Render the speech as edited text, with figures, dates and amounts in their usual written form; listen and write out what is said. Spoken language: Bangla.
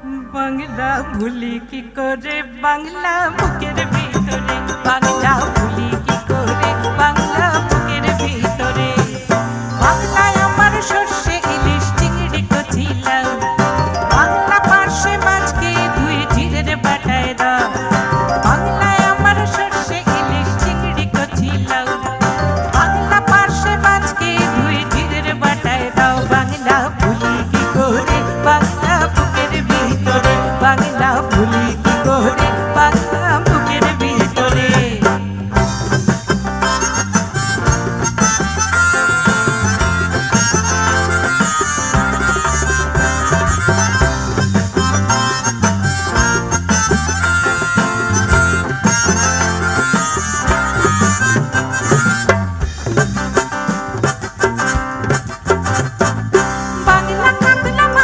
বাংলা ভুলি কি করে, বাংলা বুকের ভিতরে, বাংলা ভুলি কি করে, বাংলা বুকের ভিতরে। বাংলায় আমার সর্ষে ইলিশ চিংড়ি কচিলাম, বাংলা পার্শ্বে মাছকে ধুয়ে জিরের বাটায় দাও। বাংলায় আমার সর্ষে ইলিশ চিংড়ি কচিলাম, বাংলা পার্শ্বে মাছকে ধুয়ে জিরের বাটায় দাও। বাংলা ভুলি কি করে, বাংলা